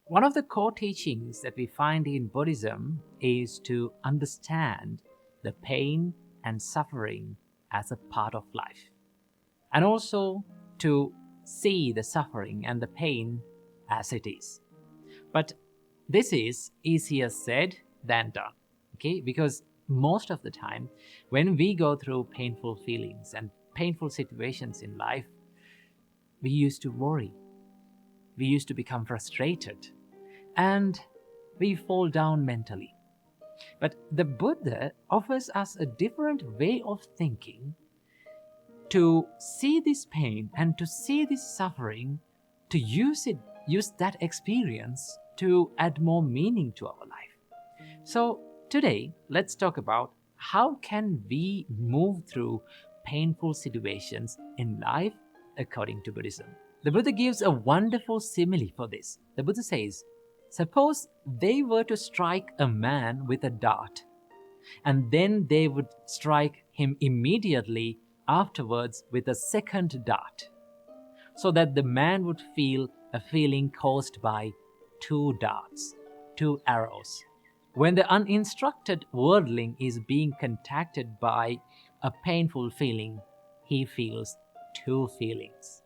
One of the core teachings that we find in Buddhism is to understand the pain and suffering as a part of life, and also to see the suffering and the pain as it is. But this is easier said than done, okay? Because most of the time, when we go through painful feelings and painful situations in life, we used to worry, we used to become frustrated, and we fall down mentally. But the Buddha offers us a different way of thinking to see this pain and to see this suffering, to use that experience to add more meaning to our life. So today, let's talk about how can we move through painful situations in life according to Buddhism. The Buddha gives a wonderful simile for this. The Buddha says, suppose they were to strike a man with a dart, and then they would strike him immediately afterwards with a second dart, so that the man would feel a feeling caused by two darts, two arrows. When the uninstructed worldling is being contacted by a painful feeling, he feels two feelings: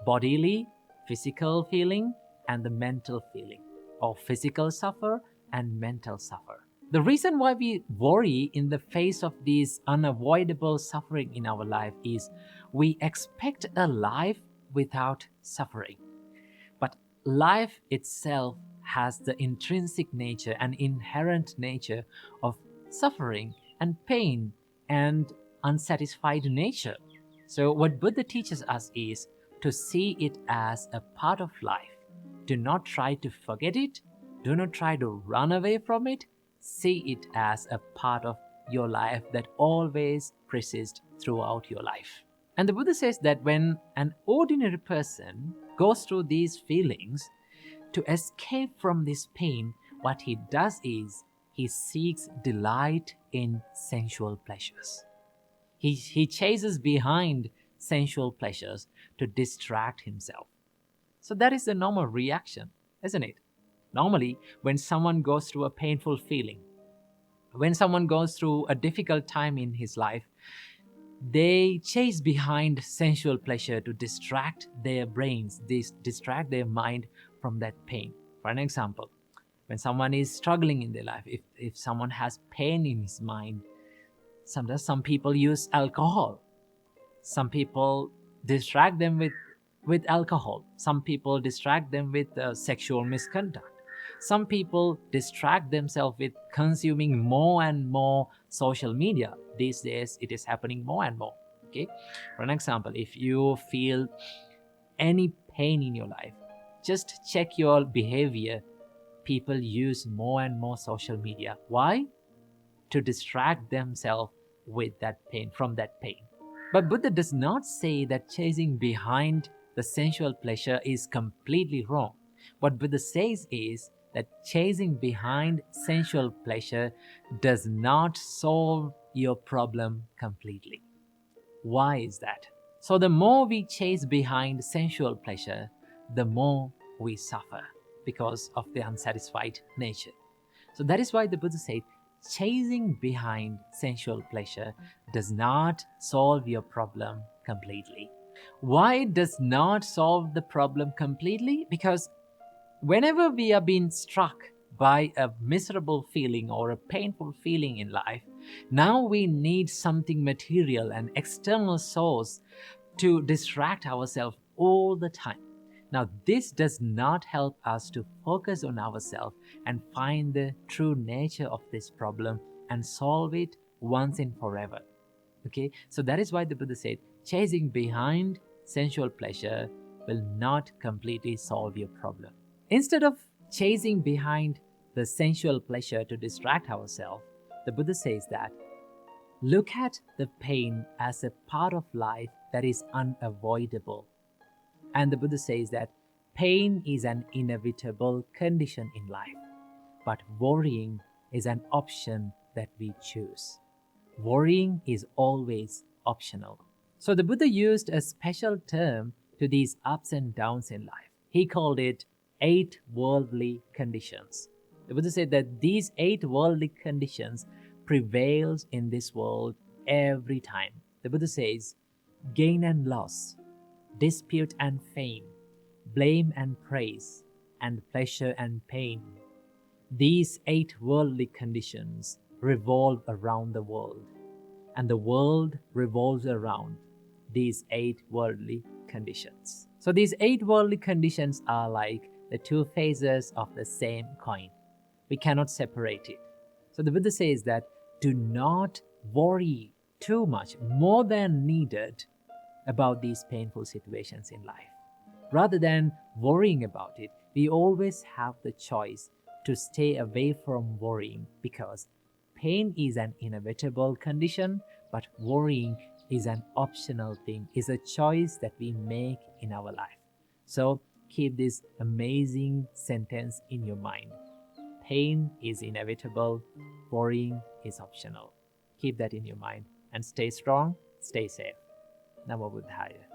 bodily, physical feeling, and the mental feeling, or physical suffer and mental suffer. The reason why we worry in the face of this unavoidable suffering in our life is we expect a life without suffering. But life itself has the intrinsic nature and inherent nature of suffering and pain and unsatisfied nature. So what Buddha teaches us is to see it as a part of life. Do not try to forget it. Do not try to run away from it. See it as a part of your life that always persists throughout your life. And the Buddha says that when an ordinary person goes through these feelings, to escape from this pain, what he does is he seeks delight in sensual pleasures. He chases behind sensual pleasures to distract himself. So that is the normal reaction, isn't it? Normally, when someone goes through a painful feeling, when someone goes through a difficult time in his life, they chase behind sensual pleasure to distract their brains, distract their mind from that pain. For an example, when someone is struggling in their life, if someone has pain in his mind, sometimes some people use alcohol. Some people distract them with alcohol. Some people distract them with sexual misconduct. Some people distract themselves with consuming more and more social media. These days, it is happening more and more. Okay, for an example, if you feel any pain in your life, just check your behavior. People use more and more social media. Why? To distract themselves with that pain, from that pain. But Buddha does not say that chasing behind the sensual pleasure is completely wrong. What Buddha says is that chasing behind sensual pleasure does not solve your problem completely. Why is that? So the more we chase behind sensual pleasure, the more we suffer because of the unsatisfied nature. So that is why the Buddha said, chasing behind sensual pleasure does not solve your problem completely. Why it does not solve the problem completely? Because whenever we are being struck by a miserable feeling or a painful feeling in life, now we need something material, an external source to distract ourselves all the time. Now, this does not help us to focus on ourselves and find the true nature of this problem and solve it once and forever. Okay, so that is why the Buddha said, chasing behind sensual pleasure will not completely solve your problem. Instead of chasing behind the sensual pleasure to distract ourselves, the Buddha says that look at the pain as a part of life that is unavoidable. And the Buddha says that pain is an inevitable condition in life, but worrying is an option that we choose. Worrying is always optional. So the Buddha used a special term to these ups and downs in life. He called it 8 worldly conditions. The Buddha said that these 8 worldly conditions prevails in this world every time. The Buddha says, gain and loss, dispute and fame, blame and praise, and pleasure and pain. These 8 worldly conditions revolve around the world, and the world revolves around these 8 worldly conditions. So these 8 worldly conditions are like the 2 faces of the same coin. We cannot separate it. So the Buddha says that do not worry too much, more than needed, about these painful situations in life. Rather than worrying about it, we always have the choice to stay away from worrying, because pain is an inevitable condition, but worrying is an optional thing, is a choice that we make in our life. So keep this amazing sentence in your mind. Pain is inevitable, worrying is optional. Keep that in your mind and stay strong, stay safe. Namo Buddhaya.